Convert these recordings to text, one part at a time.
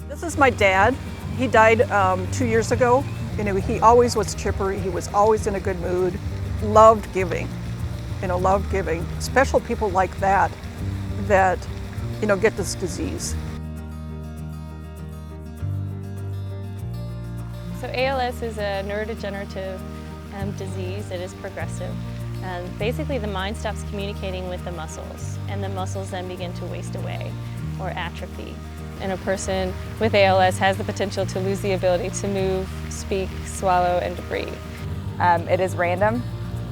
This is my dad. He died 2 years ago. He always was chipper. He was always in a good mood. Loved giving. Loved giving. Special people like that get this disease. So ALS is a neurodegenerative disease. It is progressive. And basically the mind stops communicating with the muscles, and the muscles then begin to waste away or atrophy. And a person with ALS has the potential to lose the ability to move, speak, swallow, and to breathe. It is random.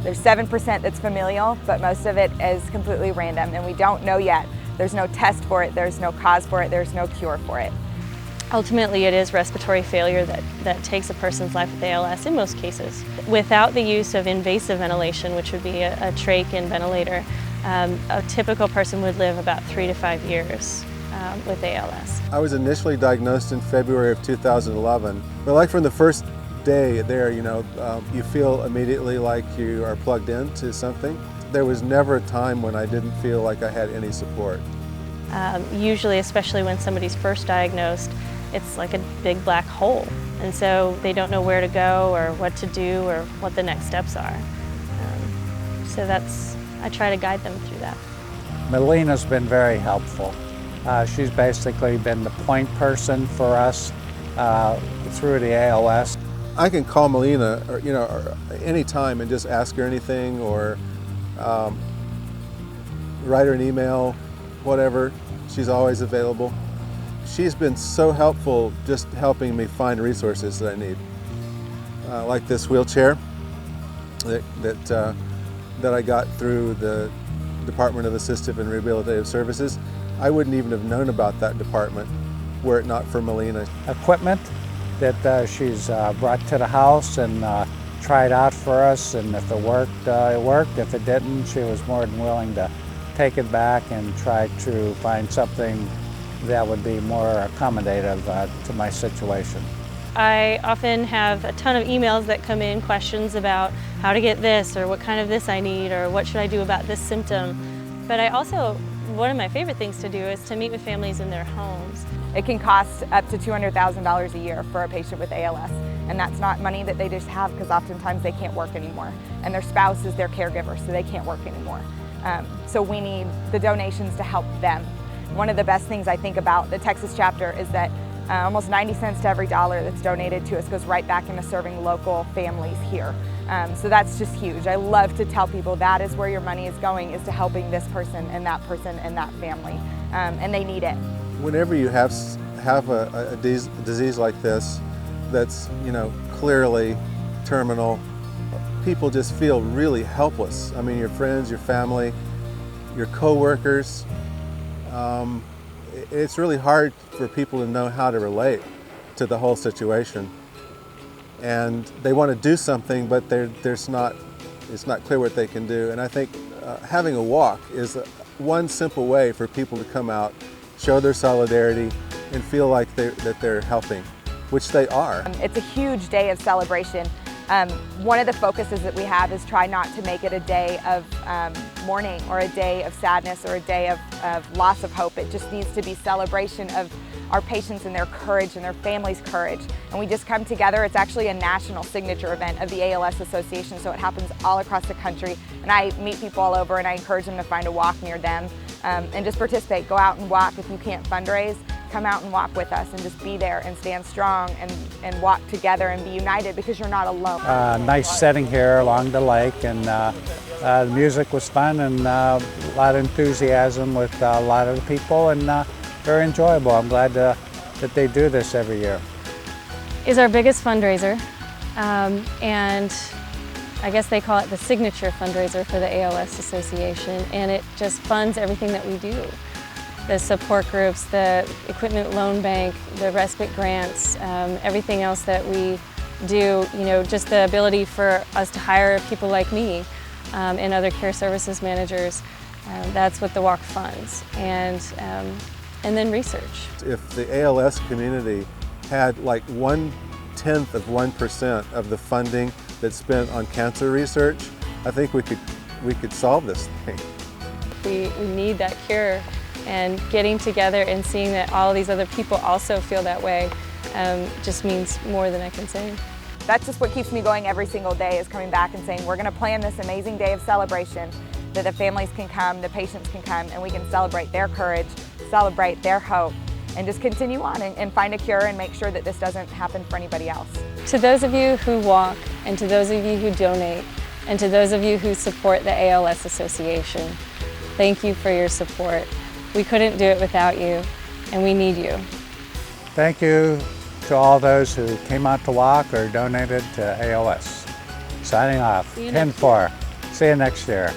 There's 7% that's familial, but most of it is completely random, and we don't know yet. There's no test for it, there's no cause for it, there's no cure for it. Ultimately, it is respiratory failure that takes a person's life with ALS in most cases. Without the use of invasive ventilation, which would be a trach and ventilator, a typical person would live about 3 to 5 years with ALS. I was initially diagnosed in February of 2011, but like from the first day there, you feel immediately like you are plugged into something. There was never a time when I didn't feel like I had any support. Usually, especially when somebody's first diagnosed, it's like a big black hole, and so they don't know where to go or what to do or what the next steps are. So I try to guide them through that. Melina's been very helpful. She's basically been the point person for us through the ALS. I can call Melina, or any time and just ask her anything, or write her an email, whatever. She's always available. She's been so helpful, just helping me find resources that I need, like this wheelchair that I got through the Department of Assistive and Rehabilitative Services. I wouldn't even have known about that department were it not for Melina. Equipment that she's brought to the house and tried out for us, and if it worked, it worked. If it didn't, she was more than willing to take it back and try to find something that would be more accommodative to my situation. I often have a ton of emails that come in, questions about how to get this, or what kind of this I need, or what should I do about this symptom. But one of my favorite things to do is to meet with families in their homes. It can cost up to $200,000 a year for a patient with ALS, and that's not money that they just have because oftentimes they can't work anymore, and their spouse is their caregiver, so they can't work anymore. So we need the donations to help them. One of the best things I think about the Texas chapter is that almost 90 cents to every dollar that's donated to us goes right back into serving local families here. So that's just huge. I love to tell people that is where your money is going, is to helping this person and that family, and they need it. Whenever you have a disease like this that's clearly terminal, people just feel really helpless. I mean, your friends, your family, your co-workers. It's really hard for people to know how to relate to the whole situation, and they want to do something, but it's not clear what they can do. And I think having a walk is one simple way for people to come out, show their solidarity, and feel like that they're helping, which they are. It's a huge day of celebration. One of the focuses that we have is try not to make it a day of mourning or a day of sadness or a day of loss of hope. It just needs to be celebration of our patients and their courage and their families' courage. And we just come together. It's actually a national signature event of the ALS Association, so it happens all across the country. And I meet people all over, and I encourage them to find a walk near them and just participate. Go out and walk. If you can't fundraise, come out and walk with us and just be there and stand strong and walk together and be united, because you're not alone. Nice setting here along the lake, and the music was fun, and a lot of enthusiasm with a lot of the people, and very enjoyable. I'm glad that they do this every year. Is our biggest fundraiser, and I guess they call it the signature fundraiser for the ALS Association, and it just funds everything that we do. The support groups, the equipment loan bank, the respite grants, everything else that we do, just the ability for us to hire people like me and other care services managers, that's what the walk funds, and then research. If the ALS community had like 1/10 of 1% of the funding that's spent on cancer research, I think we could solve this thing. We need that cure and getting together and seeing that all these other people also feel that way just means more than I can say. That's just what keeps me going every single day, is coming back and saying we're going to plan this amazing day of celebration, that the families can come, the patients can come, and we can celebrate their courage, celebrate their hope, and just continue on and find a cure and make sure that this doesn't happen for anybody else. To those of you who walk, and to those of you who donate, and to those of you who support the ALS Association, thank you for your support. We couldn't do it without you, and we need you. Thank you to all those who came out to walk or donated to ALS. Signing off, 10-4. See you next year.